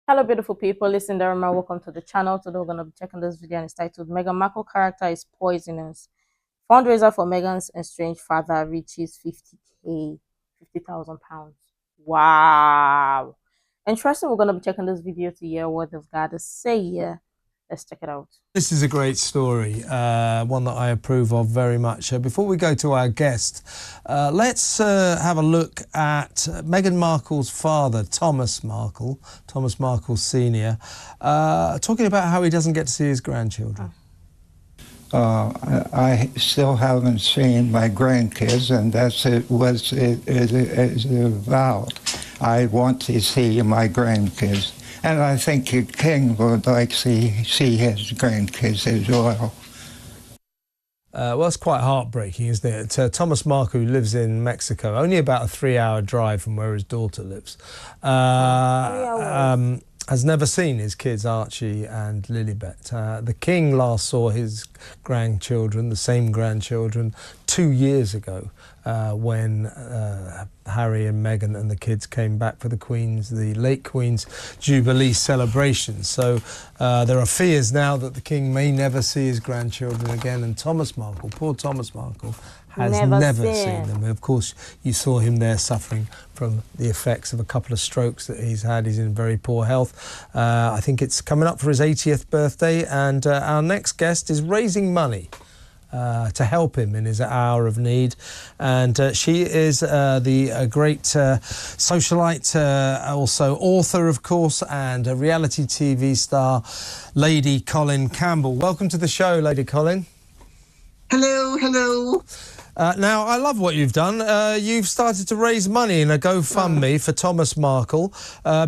Hello, beautiful people. Listen, Dharma. Welcome to the channel. Today, we're going to be checking this video and it's titled Meghan Markle Character is Poisonous. Fundraiser for Megan's estranged father reaches 50k, £50,000. Wow. Interesting. We're going to be checking this video to hear what they've got to say here. Let's check it out. This is a great story, one that I approve of very much. Before we go to our guest, let's have a look at Meghan Markle's father, Thomas Markle Sr., talking about how he doesn't get to see his grandchildren. I still haven't seen my grandkids, and that's it a vow. I want to see my grandkids. And I think the king would like to see his grandkids as well. Well, it's quite heartbreaking, isn't it? Thomas Markle, who lives in Mexico, only about a 3-hour drive from where his daughter lives, has never seen his kids, Archie and Lilibet. The king last saw his grandchildren, the same grandchildren, 2 years ago when Harry and Meghan and the kids came back for the late Queen's Jubilee celebration. So there are fears now that the king may never see his grandchildren again, and Thomas Markle, poor Thomas Markle, has never seen them. Of course, you saw him there suffering from the effects of a couple of strokes that he's had. He's in very poor health. I think it's coming up for his 80th birthday, and our next guest is raising money to help him in his hour of need. And she is the great socialite, also author, of course, and a reality TV star, Lady Colin Campbell. Welcome to the show, Lady Colin. Hello, hello. Now, I love what you've done. You've started to raise money in a GoFundMe for Thomas Markle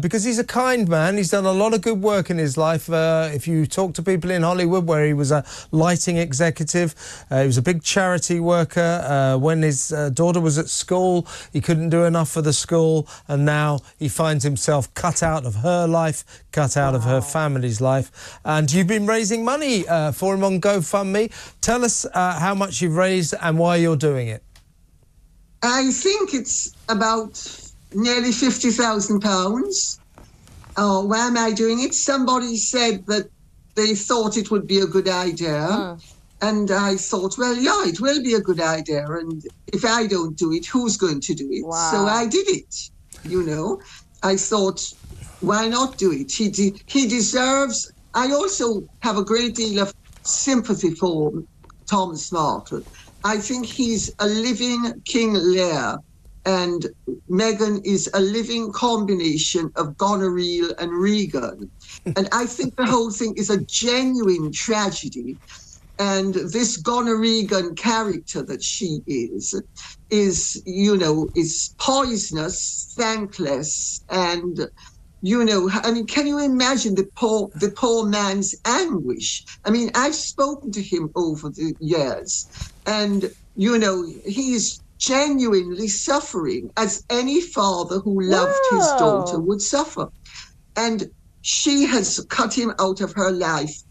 because he's a kind man. He's done a lot of good work in his life. If you talk to people in Hollywood, where he was a lighting executive, he was a big charity worker. When his daughter was at school, he couldn't do enough for the school, and now he finds himself cut out of her life, cut out of her family's life. And you've been raising money for him on GoFundMe. Tell us how much you've raised and why you're doing it. I think it's about nearly £50,000. Why am I doing it? Somebody said that they thought it would be a good idea. And I thought, well, yeah, it will be a good idea. And if I don't do it, who's going to do it? Wow. So I did it, you know. I thought, why not do it? He deserves... I also have a great deal of sympathy for Thomas Markle. I think he's a living King Lear, and Meghan is a living combination of Goneril and Regan. And I think the whole thing is a genuine tragedy. And this Goner-Regan character that she is, you know, is poisonous, thankless, and, you know, I mean, can you imagine the poor man's anguish? I mean, I've spoken to him over the years, and, you know, he is genuinely suffering, as any father who loved his daughter would suffer. And she has cut him out of her life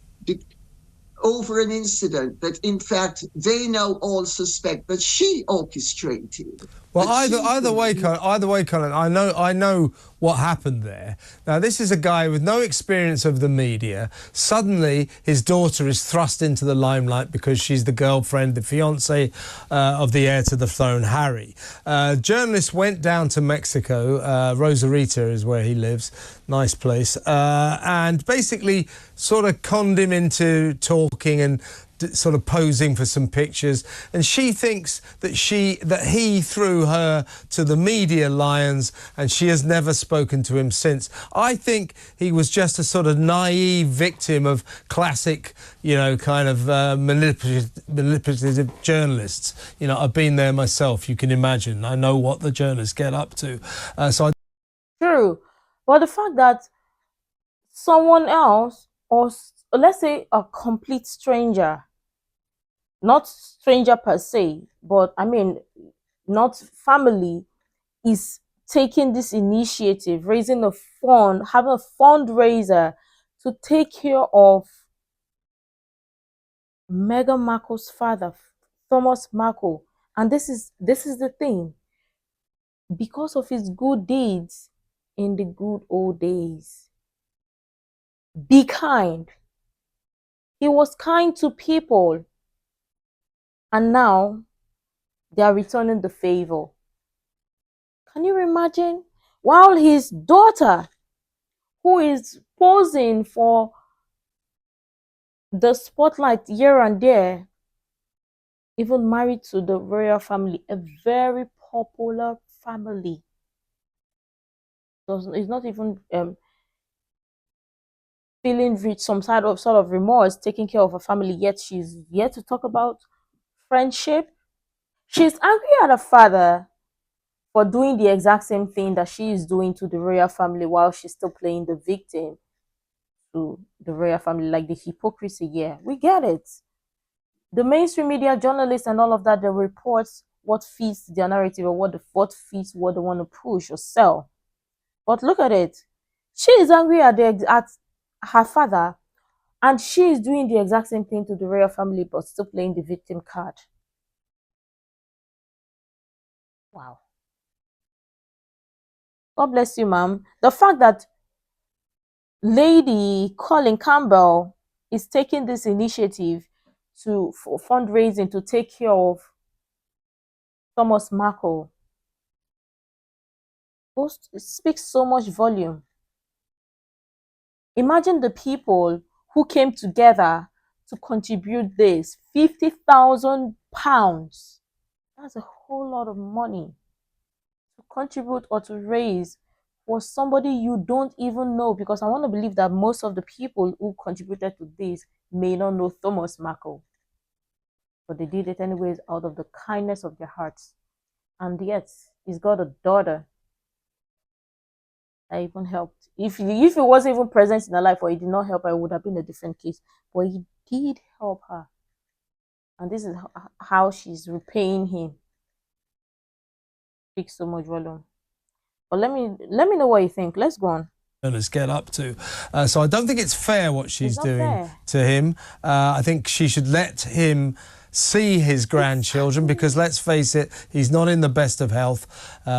over an incident that, in fact, they now all suspect that she orchestrated. Well, either way, Colin, I know what happened there. Now, this is a guy with no experience of the media. Suddenly, his daughter is thrust into the limelight because she's the girlfriend, the fiancée of the heir to the throne, Harry. Journalists went down to Mexico. Rosarita is where he lives. Nice place. And basically sort of conned him into talking and sort of posing for some pictures, and she thinks that he threw her to the media lions, and she has never spoken to him since. I think he was just a sort of naive victim of classic, you know, kind of manipulative journalists. You know, I've been there myself. You can imagine. I know what the journalists get up to. True, but the fact that someone else, or let's say a complete stranger, not stranger per se, but I mean, not family, is taking this initiative, raising a fund, having a fundraiser to take care of Meghan Markle's father, Thomas Markle. And this is the thing. Because of his good deeds in the good old days, Be kind. He was kind to people. And now they are returning the favor. Can you imagine? While his daughter, who is posing for the spotlight here and there, even married to the royal family, a very popular family. It's not even feeling some sort of remorse taking care of her family, yet she's yet to talk about friendship. She's angry at her father for doing the exact same thing that she is doing to the royal family while she's still playing the victim to the royal family, like the hypocrisy. Yeah, we get it. The mainstream media, journalists, and all of that, they report what fits their narrative or what fits what they want to push or sell. But look at it. She is angry at her father, and she is doing the exact same thing to the royal family, but still playing the victim card. Wow. God bless you, ma'am. The fact that Lady Colin Campbell is taking this initiative for fundraising to take care of Thomas Markle speaks so much volume. Imagine the people who came together to contribute this £50,000. That's a whole lot of money to contribute or to raise for somebody you don't even know, because I want to believe that most of the people who contributed to this may not know Thomas Markle, but they did it anyways out of the kindness of their hearts. And yet he's got a daughter that even helped. If he wasn't even present in her life, or he did not help her, it would have been a different case, but he did help her, and this is how she's repaying him. Speaks so much volume. But let me know what you think. Let's go on. Let's get up to. So I don't think it's fair what she's doing to him. I think she should let him see his grandchildren, because let's face it, he's not in the best of health,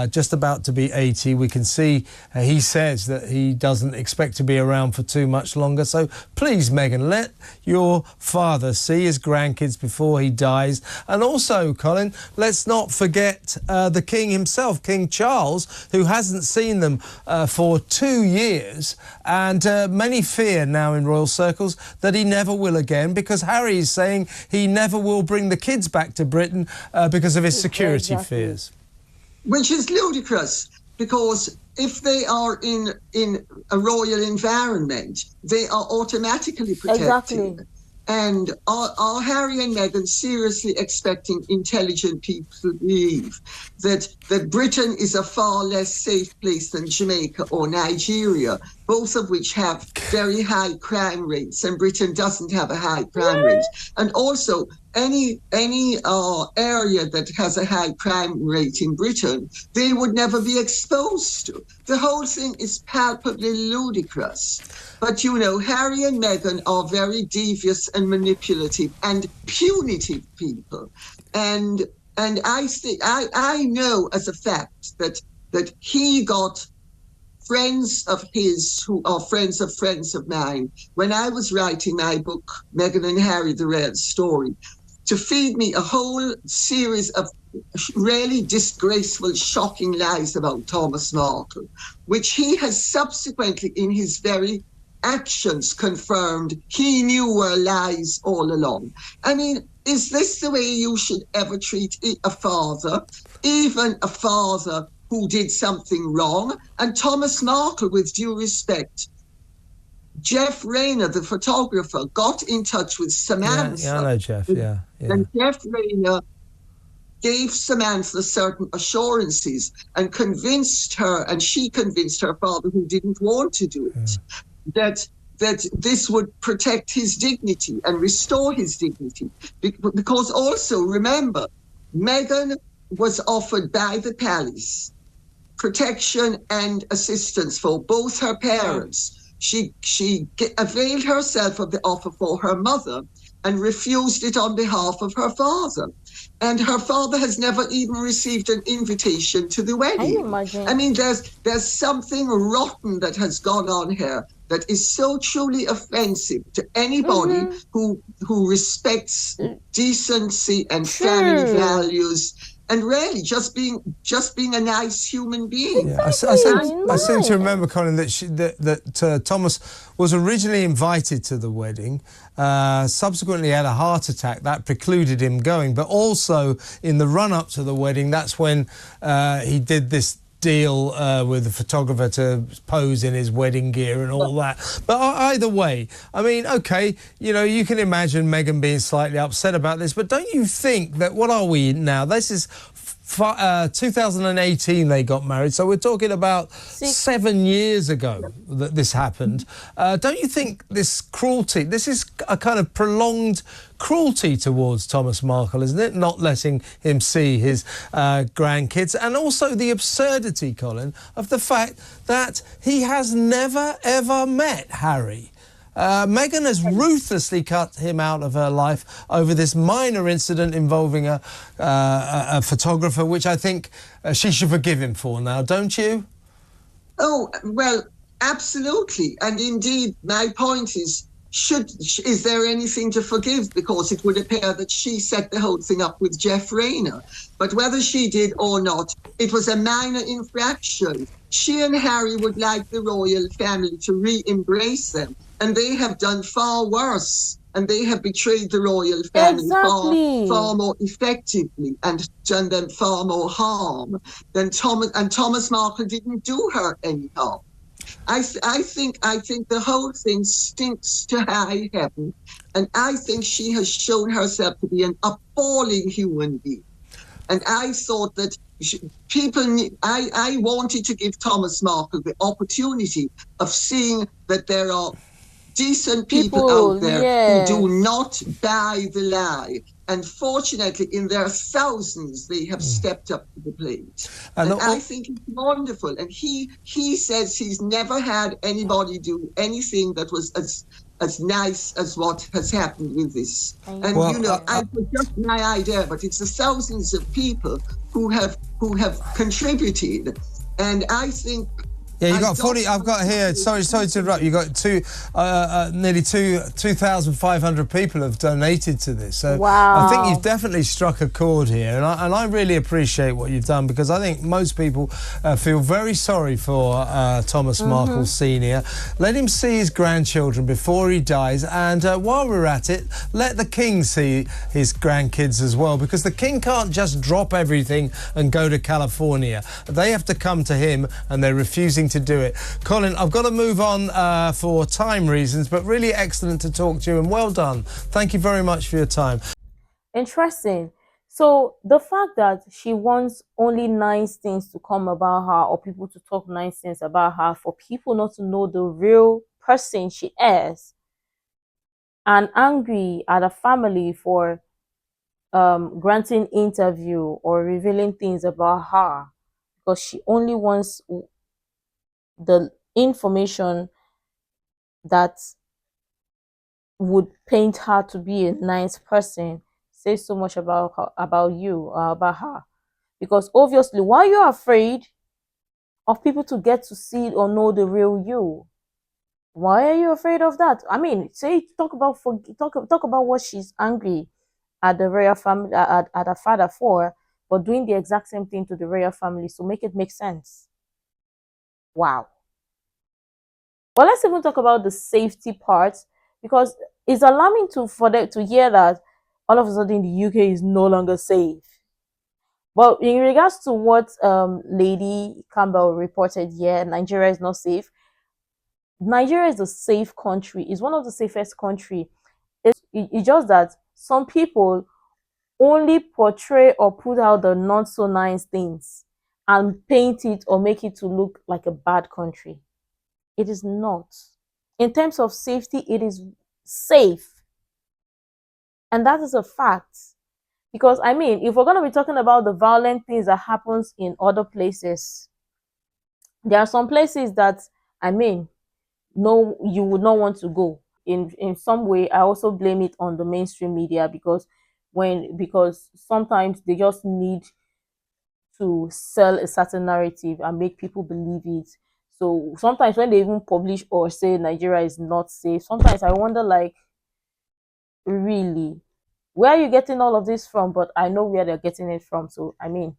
just about to be 80. We can see he says that he doesn't expect to be around for too much longer. So please, Meghan, let your father see his grandkids before he dies. And also, Colin, let's not forget the King himself, King Charles, who hasn't seen them for 2 years. And many fear now in royal circles that he never will again, because Harry is saying he never will bring the kids back to Britain because of his security fears. Which is ludicrous, because if they are in a royal environment, they are automatically protected. Exactly. And are Harry and Meghan seriously expecting intelligent people to believe that Britain is a far less safe place than Jamaica or Nigeria, both of which have very high crime rates, and Britain doesn't have a high crime rate? And also, any area that has a high crime rate in Britain, they would never be exposed to. The whole thing is palpably ludicrous. But you know, Harry and Meghan are very devious and manipulative and punitive people. And I know as a fact that he got friends of his who are friends of mine when I was writing my book, Meghan and Harry, The Real Story, to feed me a whole series of really disgraceful, shocking lies about Thomas Markle, which he has subsequently in his very actions confirmed he knew were lies all along. I mean, is this the way you should ever treat a father, even a father who did something wrong? And Thomas Markle, with due respect, Jeff Rayner, the photographer, got in touch with Samantha. Yeah, I know Jeff, yeah. And Jeff Rayner gave Samantha certain assurances and convinced her, and she convinced her father, who didn't want to do it, that this would protect his dignity and restore his dignity. Because also, remember, Meghan was offered by the palace protection and assistance for both her parents. She availed herself of the offer for her mother and refused it on behalf of her father. And her father has never even received an invitation to the wedding. Can you imagine? I mean, there's something rotten that has gone on here that is so truly offensive to anybody who respects decency and family values, and really just being a nice human being. Yeah, I seem to remember, Colin, that Thomas was originally invited to the wedding, subsequently had a heart attack that precluded him going, but also in the run-up to the wedding, that's when he did this deal with the photographer to pose in his wedding gear and all that. But either way, I mean, okay, you know, you can imagine Meghan being slightly upset about this, but don't you think that, what are we now? This is 2018 they got married, so we're talking about 7 years ago that this happened. Don't you think this cruelty, this is a kind of prolonged cruelty towards Thomas Markle, isn't it? Not letting him see his grandkids, and also the absurdity, Colin, of the fact that he has never ever met Harry. Meghan has ruthlessly cut him out of her life over this minor incident involving a photographer, which I think she should forgive him for now, don't you? Oh, well, absolutely. And indeed, my point is, is there anything to forgive? Because it would appear that she set the whole thing up with Jeff Rayner. But whether she did or not, it was a minor infraction. She and Harry would like the royal family to re-embrace them, and they have done far worse, and they have betrayed the royal family far more effectively and done them far more harm than Thomas Markle didn't do her any harm. I think the whole thing stinks to high heaven, and I think she has shown herself to be an appalling human being. And I thought that I wanted to give Thomas Markle the opportunity of seeing that there are decent people out there who do not buy the lie. And fortunately, in their thousands, they have stepped up to the plate. And I think it's wonderful. And he says he's never had anybody do anything that was as nice as what has happened with this. And you know, I was just my idea, but it's the thousands of people who have contributed. And I think. Yeah, you got 40. I've got here. Sorry to interrupt. You got nearly 2,500 people have donated to this. So wow. I think you've definitely struck a chord here, and I really appreciate what you've done, because I think most people feel very sorry for Thomas Markle Senior. Let him see his grandchildren before he dies, and while we're at it, let the King see his grandkids as well, because the King can't just drop everything and go to California. They have to come to him, and they're refusing to do it. Colin, I've got to move on for time reasons, but really excellent to talk to you, and well done. Thank you very much for your time. Interesting. So the fact that she wants only nice things to come about her, or people to talk nice things about her, for people not to know the real person she is, and angry at a family for granting interview or revealing things about her, because she only wants the information that would paint her to be a nice person, says so much about her, about her. Because obviously, why are you afraid of people to get to see or know the real you? Why are you afraid of that? I mean, talk about what she's angry at the royal family, at her father for, but doing the exact same thing to the royal family. So make it make sense. Wow. But let's even talk about the safety part, because it's alarming for them to hear that all of a sudden the UK is no longer safe. But in regards to what Lady Campbell reported here, Nigeria is not safe. Nigeria is a safe country. It's one of the safest countries. It's just that some people only portray or put out the not so nice things and paint it or make it to look like a bad country. It is not. In terms of safety, it is safe. And that is a fact. Because, I mean, if we're going to be talking about the violent things that happens in other places, there are some places that, I mean, no, you would not want to go. In some way, I also blame it on the mainstream media, because sometimes they just need to sell a certain narrative and make people believe it. So sometimes when they even publish or say Nigeria is not safe, sometimes I wonder, like, really, where are you getting all of this from? But I know where they're getting it from. So I mean,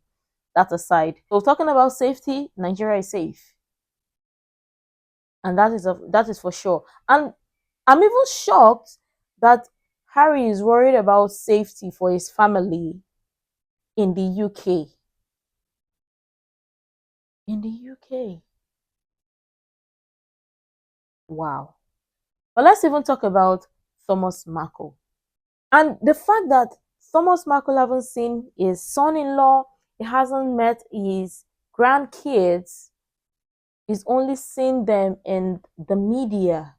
that aside. So talking about safety, Nigeria is safe. And that is for sure. And I'm even shocked that Harry is worried about safety for his family in the UK. In the UK. Wow. But let's even talk about Thomas Markle. And the fact that Thomas Markle hasn't seen his son-in-law, he hasn't met his grandkids, he's only seen them in the media.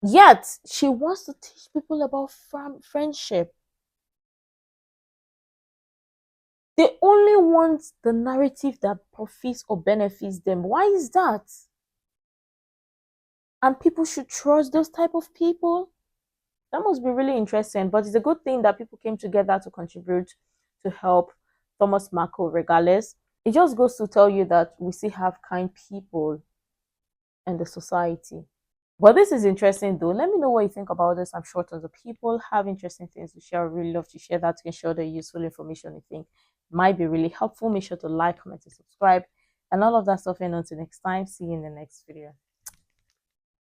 Yet, she wants to teach people about friendship. They only want the narrative that profits or benefits them. Why is that? And people should trust those type of people? That must be really interesting. But it's a good thing that people came together to contribute to help Thomas Markle regardless. It just goes to tell you that we still have kind people in the society. But this is interesting though. Let me know what you think about this. I'm sure tons of people have interesting things to share. I really love to share that. You can share the useful information you think might be really helpful. Make sure to like, comment, and subscribe. And all of that stuff. And until next time, see you in the next video.